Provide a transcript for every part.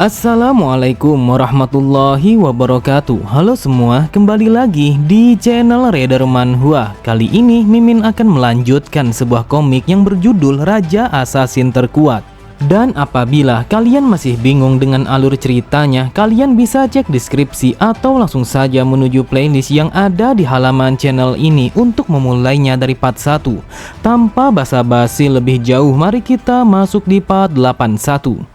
Assalamualaikum warahmatullahi wabarakatuh. Halo semua, kembali lagi di channel Raider Manhwa. Kali ini Mimin akan melanjutkan sebuah komik yang berjudul Raja Assassin Terkuat. Dan apabila kalian masih bingung dengan alur ceritanya, kalian bisa cek deskripsi atau langsung saja menuju playlist yang ada di halaman channel ini untuk memulainya dari part 1. Tanpa basa-basi lebih jauh, mari kita masuk di part 81.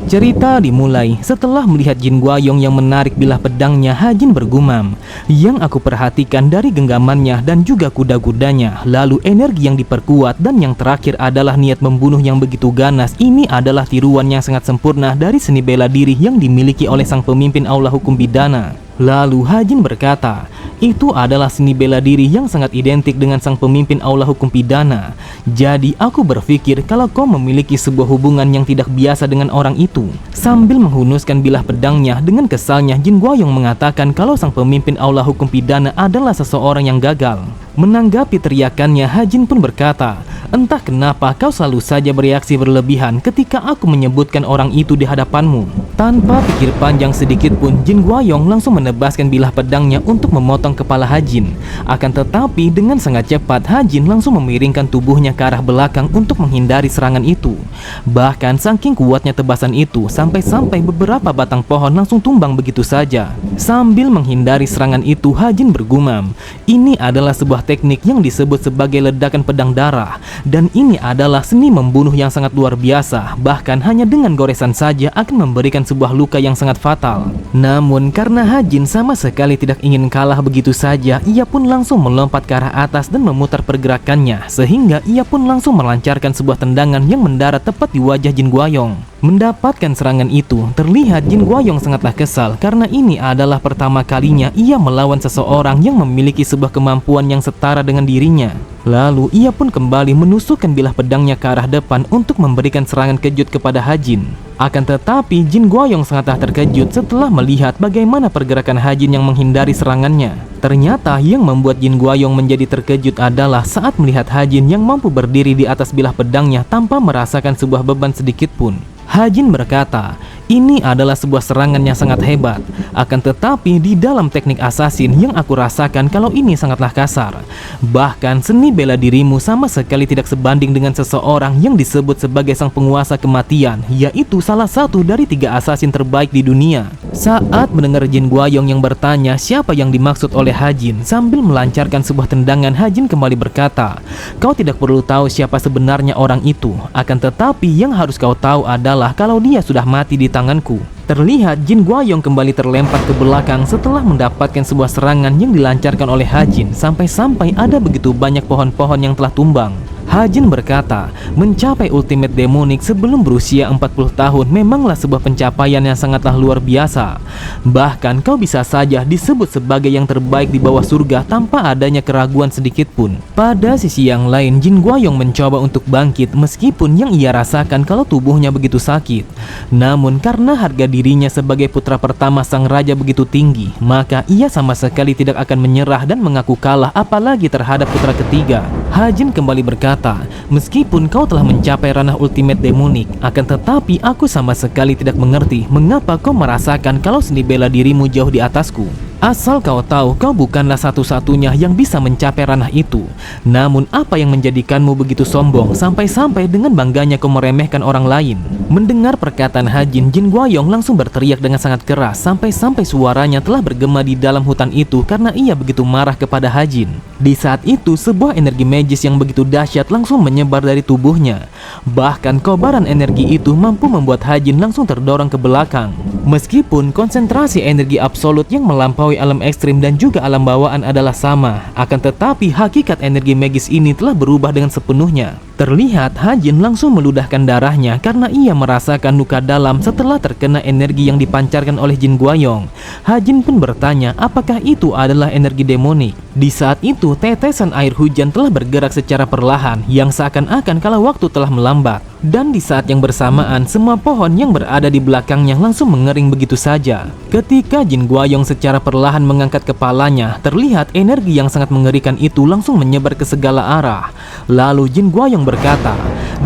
Cerita dimulai setelah melihat Jin Guayong yang menarik bilah pedangnya. Hajin bergumam, yang aku perhatikan dari genggamannya dan juga kuda-kudanya, lalu energi yang diperkuat, dan yang terakhir adalah niat membunuh yang begitu ganas. Ini adalah tiruan yang sangat sempurna dari seni bela diri yang dimiliki oleh sang pemimpin Aula Hukum Pidana. Lalu Hajin berkata, itu adalah seni bela diri yang sangat identik dengan sang pemimpin Aula Hukum Pidana. Jadi aku berpikir kalau kau memiliki sebuah hubungan yang tidak biasa dengan orang itu. Sambil menghunuskan bilah pedangnya, dengan kesalnya Jin Guayong mengatakan kalau sang pemimpin Aula Hukum Pidana adalah seseorang yang gagal. Menanggapi teriakannya, Hajin pun berkata, entah kenapa kau selalu saja bereaksi berlebihan ketika aku menyebutkan orang itu di hadapanmu. Tanpa pikir panjang sedikit pun, Jin Guayong langsung menebaskan bilah pedangnya untuk memotong kepala Hajin. Akan tetapi dengan sangat cepat, Hajin langsung memiringkan tubuhnya ke arah belakang untuk menghindari serangan itu. Bahkan saking kuatnya tebasan itu, sampai-sampai beberapa batang pohon langsung tumbang begitu saja. Sambil menghindari serangan itu, Hajin bergumam, ini adalah sebuah teknik yang disebut sebagai ledakan pedang darah, dan ini adalah seni membunuh yang sangat luar biasa. Bahkan hanya dengan goresan saja akan memberikan sebuah luka yang sangat fatal. Namun karena Hajin sama sekali tidak ingin kalah begitu saja, ia pun langsung melompat ke arah atas dan memutar pergerakannya, sehingga ia pun langsung melancarkan sebuah tendangan yang mendarat tepat di wajah Jin Guayong. Mendapatkan serangan itu, terlihat Jin Guayong sangatlah kesal karena ini adalah pertama kalinya ia melawan seseorang yang memiliki sebuah kemampuan yang setara dengan dirinya. Lalu ia pun kembali menusukkan bilah pedangnya ke arah depan untuk memberikan serangan kejut kepada Hajin. Akan tetapi Jin Guayong sangatlah terkejut setelah melihat bagaimana pergerakan Hajin yang menghindari serangannya. Ternyata yang membuat Jin Guayong menjadi terkejut adalah saat melihat Hajin yang mampu berdiri di atas bilah pedangnya tanpa merasakan sebuah beban sedikit pun. Hajin berkata, ini adalah sebuah serangan yang sangat hebat. Akan tetapi di dalam teknik assassin yang aku rasakan kalau ini sangatlah kasar. Bahkan seni bela dirimu sama sekali tidak sebanding dengan seseorang yang disebut sebagai sang penguasa kematian, yaitu salah satu dari 3 assassin terbaik di dunia. Saat mendengar Jin Guayong yang bertanya siapa yang dimaksud oleh Hajin, sambil melancarkan sebuah tendangan, Hajin kembali berkata, kau tidak perlu tahu siapa sebenarnya orang itu. Akan tetapi yang harus kau tahu adalah kalau dia sudah mati di tanganku. Terlihat Jin Guayong kembali terlempar ke belakang setelah mendapatkan sebuah serangan yang dilancarkan oleh Hajin. Sampai-sampai ada begitu banyak pohon-pohon yang telah tumbang. Hajin berkata, mencapai ultimate demonic sebelum berusia 40 tahun memanglah sebuah pencapaian yang sangatlah luar biasa. Bahkan kau bisa saja disebut sebagai yang terbaik di bawah surga tanpa adanya keraguan sedikit pun. Pada sisi yang lain, Jin Guayong mencoba untuk bangkit meskipun yang ia rasakan kalau tubuhnya begitu sakit. Namun karena harga dirinya sebagai putra pertama sang raja begitu tinggi, maka ia sama sekali tidak akan menyerah dan mengaku kalah apalagi terhadap putra ketiga. Hajin kembali berkata, meskipun kau telah mencapai ranah ultimate demonic, akan tetapi aku sama sekali tidak mengerti mengapa kau merasakan kalau seni bela dirimu jauh di atasku. Asal kau tahu, kau bukanlah satu-satunya yang bisa mencapai ranah itu. Namun apa yang menjadikanmu begitu sombong sampai-sampai dengan bangganya kau meremehkan orang lain? Mendengar perkataan Hajin, Jin Guayong langsung berteriak dengan sangat keras sampai-sampai suaranya telah bergema di dalam hutan itu karena ia begitu marah kepada Hajin. Di saat itu sebuah energi magis yang begitu dahsyat langsung menyebar dari tubuhnya. Bahkan kobaran energi itu mampu membuat Hajin langsung terdorong ke belakang. Meskipun konsentrasi energi absolut yang melampaui alam ekstrim dan juga alam bawaan adalah sama, akan tetapi hakikat energi magis ini telah berubah dengan sepenuhnya. Terlihat Hajin langsung meludahkan darahnya karena ia merasakan luka dalam setelah terkena energi yang dipancarkan oleh Jin Guayong. Hajin pun bertanya apakah itu adalah energi demonik. Di saat itu tetesan air hujan telah bergerak secara perlahan yang seakan-akan kalau waktu telah melambat. Dan di saat yang bersamaan, semua pohon yang berada di belakangnya langsung mengering begitu saja. Ketika Jin Guayong secara perlahan mengangkat kepalanya, terlihat energi yang sangat mengerikan itu langsung menyebar ke segala arah. Lalu Jin Guayong Guayong berkata,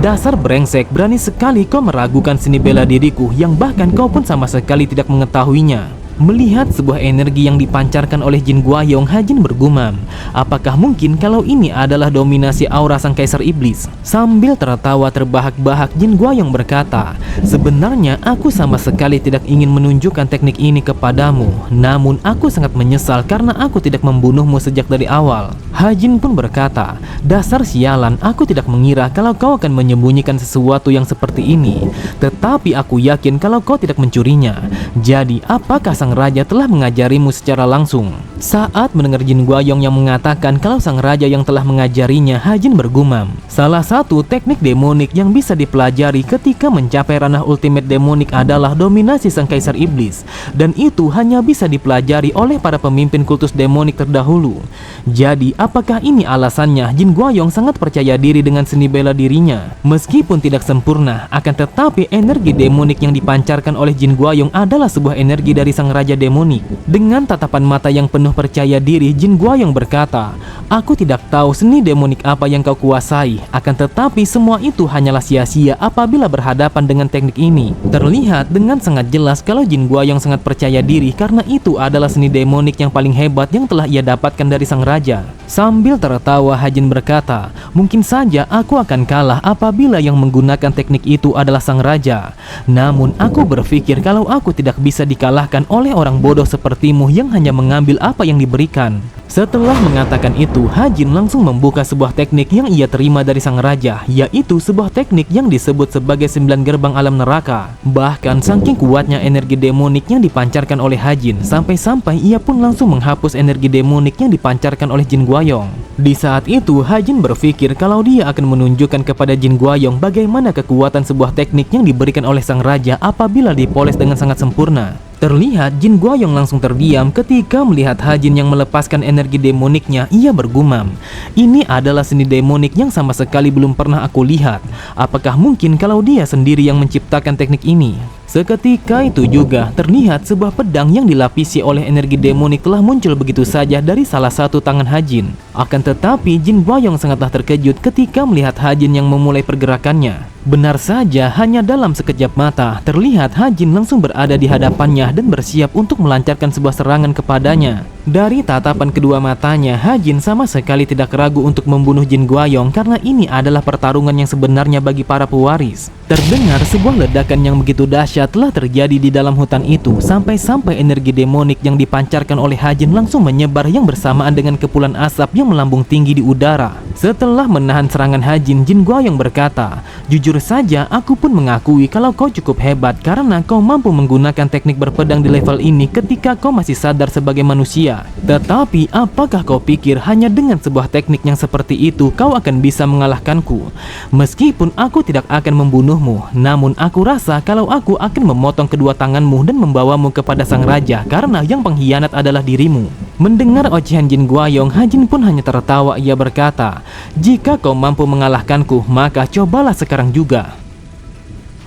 "Dasar brengsek, berani sekali kau meragukan seni bela diriku yang bahkan kau pun sama sekali tidak mengetahuinya." Melihat sebuah energi yang dipancarkan oleh Jin Guayong, Hajin bergumam, apakah mungkin kalau ini adalah dominasi aura sang kaisar iblis? Sambil tertawa terbahak-bahak, Jin Guayong berkata, "Sebenarnya aku sama sekali tidak ingin menunjukkan teknik ini kepadamu, namun aku sangat menyesal karena aku tidak membunuhmu sejak dari awal." Hajin pun berkata, "Dasar sialan, aku tidak mengira kalau kau akan menyembunyikan sesuatu yang seperti ini, tetapi aku yakin kalau kau tidak mencurinya. Jadi apakah sang raja telah mengajarimu secara langsung?" Saat mendengar Jin Guayong yang mengatakan kalau sang raja yang telah mengajarinya, Hajin bergumam, "Salah satu teknik demonik yang bisa dipelajari ketika mencapai ranah ultimate demonik adalah dominasi sang kaisar iblis, dan itu hanya bisa dipelajari oleh para pemimpin kultus demonik terdahulu. Jadi apakah ini alasannya Jin Guayong sangat percaya diri dengan seni bela dirinya? Meskipun tidak sempurna, akan tetapi energi demonik yang dipancarkan oleh Jin Guayong adalah sebuah energi dari sang raja demonik." Dengan tatapan mata yang penuh percaya diri, Jin Guayong berkata, "Aku tidak tahu seni demonik apa yang kau kuasai, akan tetapi semua itu hanyalah sia-sia apabila berhadapan dengan teknik ini." Terlihat dengan sangat jelas kalau Jin Guayong sangat percaya diri karena itu adalah seni demonik yang paling hebat yang telah ia dapatkan dari sang raja. Sambil tertawa, Hajin berkata, "Mungkin saja aku akan kalah apabila yang menggunakan teknik itu adalah sang raja. Namun aku berpikir kalau aku tidak bisa dikalahkan oleh orang bodoh sepertimu yang hanya mengambil apa yang diberikan." Setelah mengatakan itu, Hajin langsung membuka sebuah teknik yang ia terima dari sang raja, yaitu sebuah teknik yang disebut sebagai 9 gerbang alam neraka. Bahkan saking kuatnya energi demonik yang dipancarkan oleh Hajin, sampai-sampai ia pun langsung menghapus energi demonik yang dipancarkan oleh Jin Guayong. Di saat itu, Hajin berpikir kalau dia akan menunjukkan kepada Jin Guayong bagaimana kekuatan sebuah teknik yang diberikan oleh sang raja apabila dipoles dengan sangat sempurna. Terlihat Jin Guayong langsung terdiam ketika melihat Hajin yang melepaskan energi demoniknya. Ia bergumam, "Ini adalah seni demonik yang sama sekali belum pernah aku lihat. Apakah mungkin kalau dia sendiri yang menciptakan teknik ini?" Seketika itu juga terlihat sebuah pedang yang dilapisi oleh energi demonik telah muncul begitu saja dari salah satu tangan Hajin. Akan tetapi Jin Guayong sangatlah terkejut ketika melihat Hajin yang memulai pergerakannya. Benar saja, hanya dalam sekejap mata terlihat Hajin langsung berada di hadapannya dan bersiap untuk melancarkan sebuah serangan kepadanya. Dari tatapan kedua matanya, Hajin sama sekali tidak ragu untuk membunuh Jin Guayong karena ini adalah pertarungan yang sebenarnya bagi para pewaris. Terdengar sebuah ledakan yang begitu dahsyat telah terjadi di dalam hutan itu, sampai-sampai energi demonik yang dipancarkan oleh Hajin langsung menyebar yang bersamaan dengan kepulan asap yang melambung tinggi di udara. Setelah menahan serangan Hajin, Jin Guayong berkata, "Jujur saja, aku pun mengakui kalau kau cukup hebat karena kau mampu menggunakan teknik berpedang di level ini ketika kau masih sadar sebagai manusia. Tetapi apakah kau pikir hanya dengan sebuah teknik yang seperti itu kau akan bisa mengalahkanku? Meskipun aku tidak akan membunuhmu, namun aku rasa kalau aku akan memotong kedua tanganmu dan membawamu kepada sang raja karena yang pengkhianat adalah dirimu." Mendengar ocehan Jin Guayong, Hajin pun hanya tertawa. Ia berkata, "Jika kau mampu mengalahkanku, maka cobalah sekarang juga."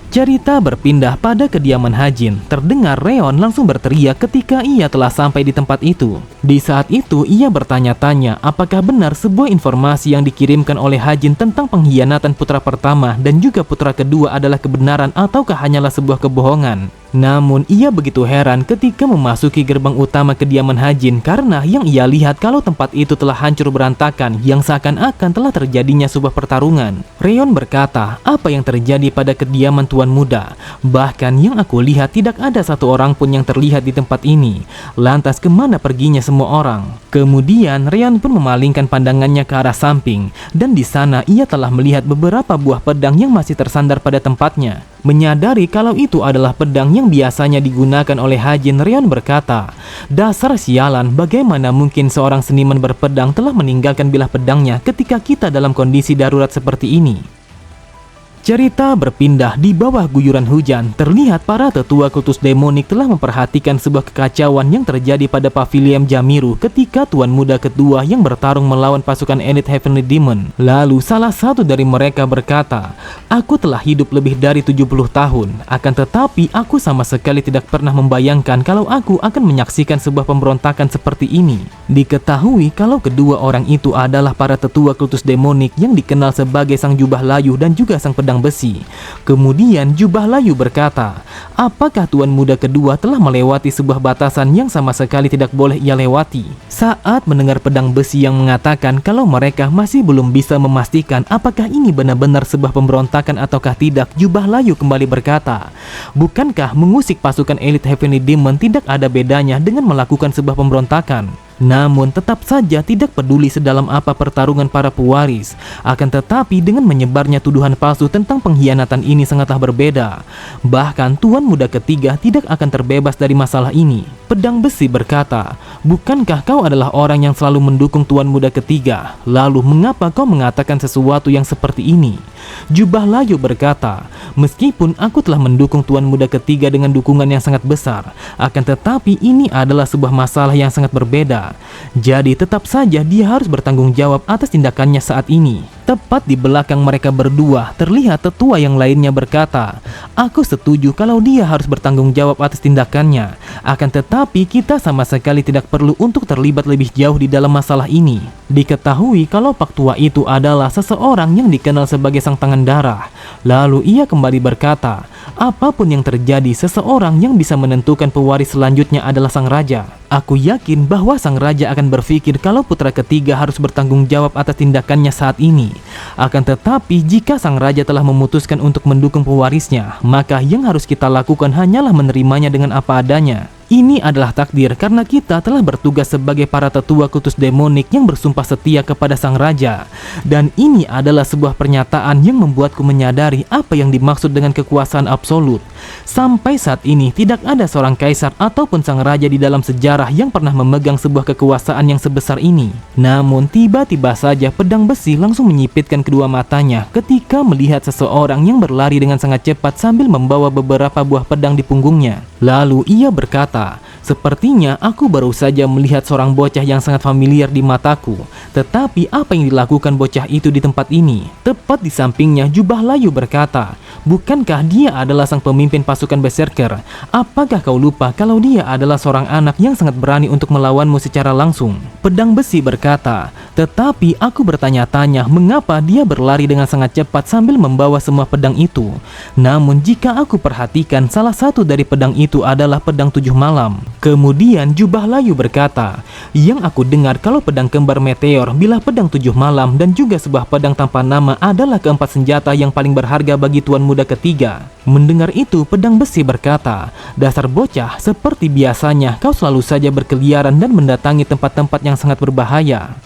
Cerita berpindah pada kediaman Hajin. Terdengar Reon langsung berteriak ketika ia telah sampai di tempat itu. Di saat itu ia bertanya-tanya apakah benar sebuah informasi yang dikirimkan oleh Hajin tentang pengkhianatan putra pertama dan juga putra kedua adalah kebenaran ataukah hanyalah sebuah kebohongan. Namun ia begitu heran ketika memasuki gerbang utama kediaman Hajin karena yang ia lihat kalau tempat itu telah hancur berantakan yang seakan-akan telah terjadinya sebuah pertarungan. Reon berkata, "Apa yang terjadi pada kediaman Tuan Muda? Bahkan yang aku lihat tidak ada satu orang pun yang terlihat di tempat ini. Lantas kemana perginya semua orang?" Kemudian Reon pun memalingkan pandangannya ke arah samping dan di sana ia telah melihat beberapa buah pedang yang masih tersandar pada tempatnya. Menyadari kalau itu adalah pedang yang biasanya digunakan oleh Hajin, Reon berkata, "Dasar sialan, bagaimana mungkin seorang seniman berpedang telah meninggalkan bilah pedangnya ketika kita dalam kondisi darurat seperti ini?" Cerita berpindah di bawah guyuran hujan. Terlihat para tetua kultus demonik telah memperhatikan sebuah kekacauan yang terjadi pada pavilion Jamiru ketika tuan muda kedua yang bertarung melawan pasukan elit Heavenly Demon. Lalu salah satu dari mereka berkata, "Aku telah hidup lebih dari 70 tahun, akan tetapi aku sama sekali tidak pernah membayangkan kalau aku akan menyaksikan sebuah pemberontakan seperti ini." Diketahui kalau kedua orang itu adalah para tetua kultus demonik yang dikenal sebagai Sang Jubah Layu dan juga Sang Pedang Besi. Kemudian Jubah Layu berkata, "Apakah tuan muda kedua telah melewati sebuah batasan yang sama sekali tidak boleh ia lewati?" Saat mendengar Pedang Besi yang mengatakan kalau mereka masih belum bisa memastikan apakah ini benar-benar sebuah pemberontakan ataukah tidak, Jubah Layu kembali berkata, "Bukankah mengusik pasukan elit Heavenly Demon tidak ada bedanya dengan melakukan sebuah pemberontakan?" Namun tetap saja tidak peduli sedalam apa pertarungan para pewaris. Akan tetapi dengan menyebarnya tuduhan palsu tentang pengkhianatan ini sangatlah berbeda. Bahkan tuan muda ketiga tidak akan terbebas dari masalah ini. Pedang Besi berkata, "Bukankah kau adalah orang yang selalu mendukung tuan muda ketiga? Lalu mengapa kau mengatakan sesuatu yang seperti ini?" Jubah Layu berkata, "Meskipun aku telah mendukung tuan muda ketiga dengan dukungan yang sangat besar, akan tetapi ini adalah sebuah masalah yang sangat berbeda. Jadi tetap saja dia harus bertanggung jawab atas tindakannya saat ini." Tepat di belakang mereka berdua, terlihat tetua yang lainnya berkata, "Aku setuju kalau dia harus bertanggung jawab atas tindakannya. Akan tetapi kita sama sekali tidak perlu untuk terlibat lebih jauh di dalam masalah ini." Diketahui kalau Pak Tua itu adalah seseorang yang dikenal sebagai Sang Tangan Darah. Lalu ia kembali berkata, "Apapun yang terjadi, seseorang yang bisa menentukan pewaris selanjutnya adalah Sang Raja. Aku yakin bahwa Sang Raja akan berpikir kalau putra ketiga harus bertanggung jawab atas tindakannya saat ini. Akan tetapi jika Sang Raja telah memutuskan untuk mendukung pewarisnya, maka yang harus kita lakukan hanyalah menerimanya dengan apa adanya. Ini adalah takdir karena kita telah bertugas sebagai para tetua kultus demonik yang bersumpah setia kepada Sang Raja. Dan ini adalah sebuah pernyataan yang membuatku menyadari apa yang dimaksud dengan kekuasaan absolut. Sampai saat ini tidak ada seorang kaisar ataupun Sang Raja di dalam sejarah yang pernah memegang sebuah kekuasaan yang sebesar ini." Namun tiba-tiba saja Pedang Besi langsung menyipitkan kedua matanya ketika melihat seseorang yang berlari dengan sangat cepat sambil membawa beberapa buah pedang di punggungnya. Lalu ia berkata, "Sepertinya aku baru saja melihat seorang bocah yang sangat familiar di mataku. Tetapi apa yang dilakukan bocah itu di tempat ini?" Tepat di sampingnya Jubah Layu berkata, "Bukankah dia adalah sang pemimpin pasukan Berserker? Apakah kau lupa kalau dia adalah seorang anak yang sangat berani untuk melawanmu secara langsung?" Pedang Besi berkata, "Tetapi aku bertanya-tanya mengapa dia berlari dengan sangat cepat sambil membawa semua pedang itu. Namun jika aku perhatikan, salah satu dari pedang itu adalah pedang 7 malam." Kemudian Jubah Layu berkata, "Yang aku dengar kalau pedang kembar meteor, bilah pedang 7 malam dan juga sebuah pedang tanpa nama adalah keempat senjata yang paling berharga bagi tuan muda ketiga." Mendengar itu Pedang Besi berkata, "Dasar bocah, seperti biasanya kau selalu saja berkeliaran dan mendatangi tempat-tempat yang sangat berbahaya."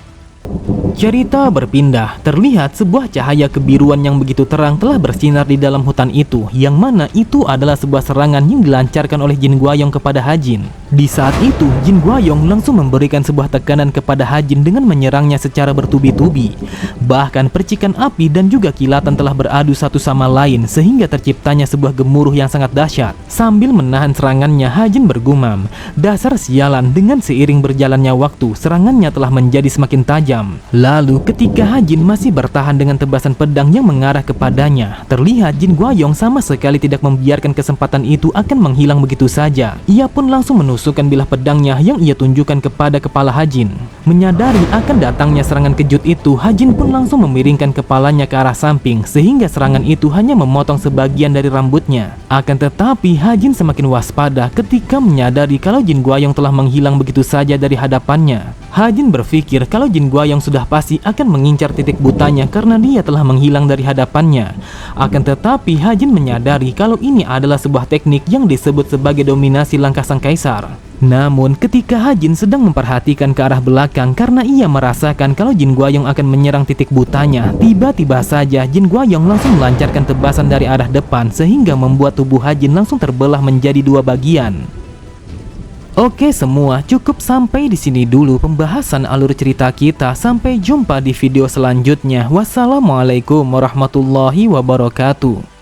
Cerita berpindah. Terlihat sebuah cahaya kebiruan yang begitu terang telah bersinar di dalam hutan itu, yang mana itu adalah sebuah serangan yang dilancarkan oleh Jin Guayong kepada Hajin. Di saat itu, Jin Guayong langsung memberikan sebuah tekanan kepada Hajin dengan menyerangnya secara bertubi-tubi. Bahkan percikan api dan juga kilatan telah beradu satu sama lain sehingga terciptanya sebuah gemuruh yang sangat dahsyat. Sambil menahan serangannya, Hajin bergumam, "Dasar sialan." Dengan seiring berjalannya waktu, serangannya telah menjadi semakin tajam. Lalu ketika Hajin masih bertahan dengan tebasan pedang yang mengarah kepadanya, terlihat Jin Guayong sama sekali tidak membiarkan kesempatan itu akan menghilang begitu saja. Ia pun langsung menusukkan bilah pedangnya yang ia tunjukkan kepada kepala Hajin. Menyadari akan datangnya serangan kejut itu, Hajin pun langsung memiringkan kepalanya ke arah samping sehingga serangan itu hanya memotong sebagian dari rambutnya. Akan tetapi Hajin semakin waspada ketika menyadari kalau Jin Guayong telah menghilang begitu saja dari hadapannya. Hajin berpikir kalau Jin Guayong sudah pasti akan mengincar titik butanya karena dia telah menghilang dari hadapannya. Akan tetapi Hajin menyadari kalau ini adalah sebuah teknik yang disebut sebagai dominasi langkah sang kaisar. Namun ketika Hajin sedang memperhatikan ke arah belakang karena ia merasakan kalau Jin Guayong akan menyerang titik butanya, tiba-tiba saja Jin Guayong langsung melancarkan tebasan dari arah depan sehingga membuat tubuh Hajin langsung terbelah menjadi dua bagian. Oke semua, cukup sampai di sini dulu pembahasan alur cerita kita. Sampai jumpa di video selanjutnya. Wassalamualaikum warahmatullahi wabarakatuh.